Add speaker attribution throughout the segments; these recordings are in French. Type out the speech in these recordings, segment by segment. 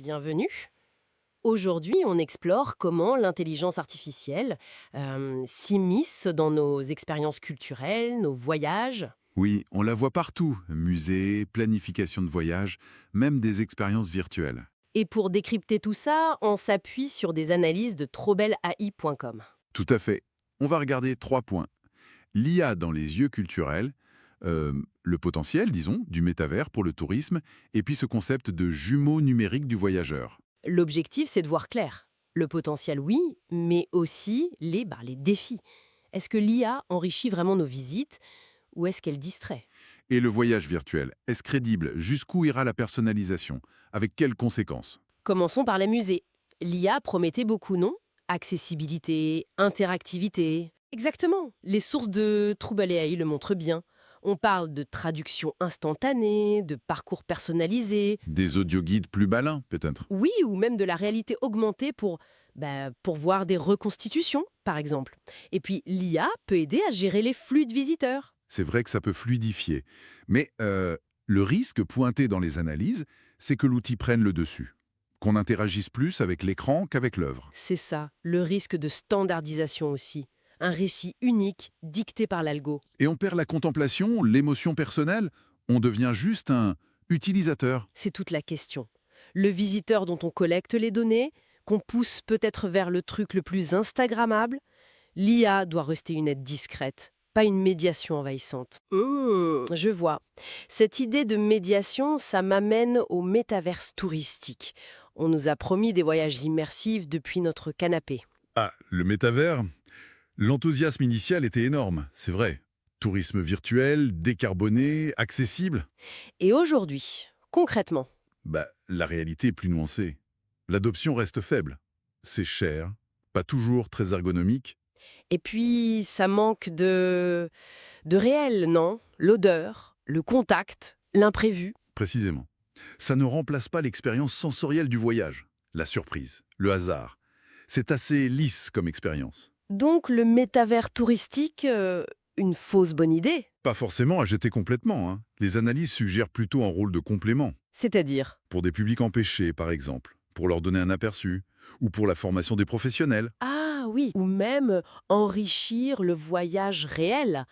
Speaker 1: bienvenue. Aujourd'hui, on explore comment l'intelligence artificielle s'immisce dans nos expériences culturelles, nos voyages.
Speaker 2: Oui, on la voit partout, musées, planification de voyage, même des expériences virtuelles.
Speaker 1: Et pour décrypter tout ça, on s'appuie sur des analyses de trobelai.com.
Speaker 2: Tout à fait. On va regarder 3 points. L'IA dans les yeux culturels, le potentiel, disons, du métavers pour le tourisme, et puis ce concept de jumeau numérique du voyageur.
Speaker 1: L'objectif, c'est de voir clair. Le potentiel, oui, mais aussi les défis. Est-ce que l'IA enrichit vraiment nos visites ou est-ce qu'elle distrait?
Speaker 2: Et le voyage virtuel, est-ce crédible? Jusqu'où ira la personnalisation? Avec quelles conséquences?
Speaker 1: Commençons par les musées. L'IA promettait beaucoup, non? Accessibilité, interactivité. Exactement. Les sources de Trouble AI le montrent bien. On parle de traduction instantanée, de parcours personnalisé,
Speaker 2: Des audioguides plus malins, peut-être?
Speaker 1: oui, ou même de la réalité augmentée pour voir des reconstitutions, par exemple. Et puis, l'IA peut aider à gérer les flux de visiteurs.
Speaker 2: C'est vrai que ça peut fluidifier. Mais le risque pointé dans les analyses, c'est que l'outil prenne le dessus. Qu'on interagisse plus avec l'écran qu'avec l'œuvre.
Speaker 1: C'est ça, le risque de standardisation aussi. Un récit unique, dicté par l'algo.
Speaker 2: Et on perd la contemplation, l'émotion personnelle, on devient juste un utilisateur.
Speaker 1: C'est toute la question. Le visiteur dont on collecte les données, qu'on pousse peut-être vers le truc le plus instagrammable, l'IA doit rester une aide discrète, pas une médiation envahissante. Je vois. Cette idée de médiation, ça m'amène au métaverse touristique. On nous a promis des voyages immersifs depuis notre canapé.
Speaker 2: Ah, le métavers. L'enthousiasme initial était énorme, c'est vrai. Tourisme virtuel, décarboné, accessible.
Speaker 1: Et aujourd'hui, concrètement,
Speaker 2: La réalité est plus nuancée. L'adoption reste faible. C'est cher, pas toujours très ergonomique.
Speaker 1: et puis ça manque de réel, non? L'odeur, le contact, l'imprévu.
Speaker 2: Précisément. Ça ne remplace pas l'expérience sensorielle du voyage, la surprise, le hasard. C'est assez lisse comme expérience.
Speaker 1: Donc le métavers touristique, une fausse bonne idée.
Speaker 2: Pas forcément à jeter complètement, hein. Les analyses suggèrent plutôt un rôle de complément.
Speaker 1: C'est-à-dire?
Speaker 2: Pour des publics empêchés, par exemple, pour leur donner un aperçu, ou pour la formation des professionnels.
Speaker 1: Ah oui, ou même enrichir le voyage réel,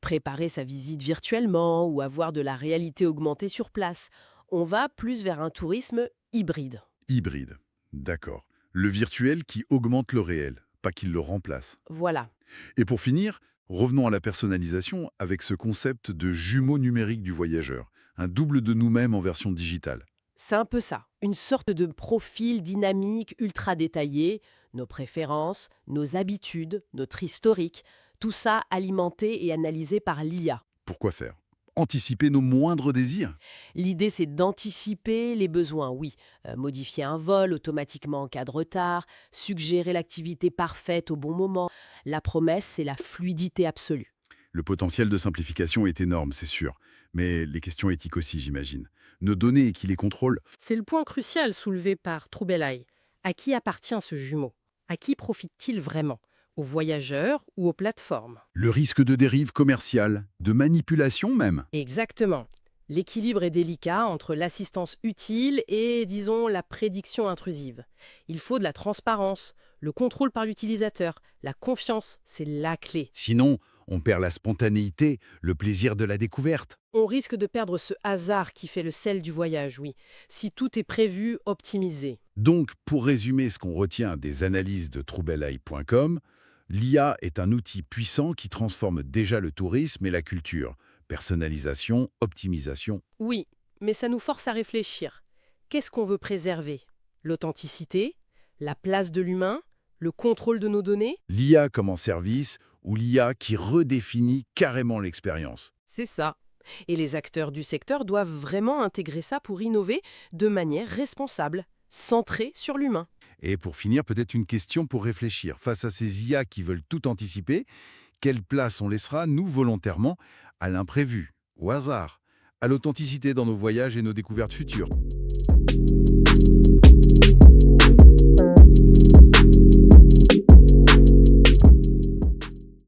Speaker 1: préparer sa visite virtuellement ou avoir de la réalité augmentée sur place. On va plus vers un tourisme hybride.
Speaker 2: Hybride. D'accord. Le virtuel qui augmente le réel, pas qu'il le remplace.
Speaker 1: Voilà.
Speaker 2: Et pour finir, revenons à la personnalisation avec ce concept de jumeau numérique du voyageur, un double de nous-mêmes en version digitale.
Speaker 1: C'est un peu ça, une sorte de profil dynamique ultra détaillé, nos préférences, nos habitudes, notre historique, tout ça alimenté et analysé par l'IA.
Speaker 2: Pourquoi faire? Anticiper nos moindres désirs?
Speaker 1: L'idée, c'est d'anticiper les besoins, oui. Modifier un vol automatiquement en cas de retard, suggérer l'activité parfaite au bon moment. La promesse, c'est la fluidité absolue.
Speaker 2: Le potentiel de simplification est énorme, c'est sûr. Mais les questions éthiques aussi, j'imagine. Nos données et qui les contrôlent?
Speaker 1: C'est le point crucial soulevé par Troubelai. À qui appartient ce jumeau? À qui profite-t-il vraiment? Aux voyageurs ou aux plateformes?
Speaker 2: Le risque de dérive commerciale, de manipulation même.
Speaker 1: Exactement. L'équilibre est délicat entre l'assistance utile et, disons, la prédiction intrusive. Il faut de la transparence, le contrôle par l'utilisateur, la confiance, c'est la clé.
Speaker 2: Sinon, on perd la spontanéité, le plaisir de la découverte.
Speaker 1: On risque de perdre ce hasard qui fait le sel du voyage, oui, si tout est prévu, optimisé.
Speaker 2: Donc, pour résumer ce qu'on retient des analyses de troublai.com, l'IA est un outil puissant qui transforme déjà le tourisme et la culture. Personnalisation, optimisation.
Speaker 1: Oui, mais ça nous force à réfléchir. Qu'est-ce qu'on veut préserver? L'authenticité? La place de l'humain? Le contrôle de nos données?
Speaker 2: L'IA comme en service ou l'IA qui redéfinit carrément l'expérience.
Speaker 1: C'est ça. Et les acteurs du secteur doivent vraiment intégrer ça pour innover de manière responsable, centrée sur l'humain.
Speaker 2: Et pour finir, peut-être une question pour réfléchir. Face à ces IA qui veulent tout anticiper, quelle place on laissera, nous, volontairement, à l'imprévu, au hasard, à l'authenticité dans nos voyages et nos découvertes futures?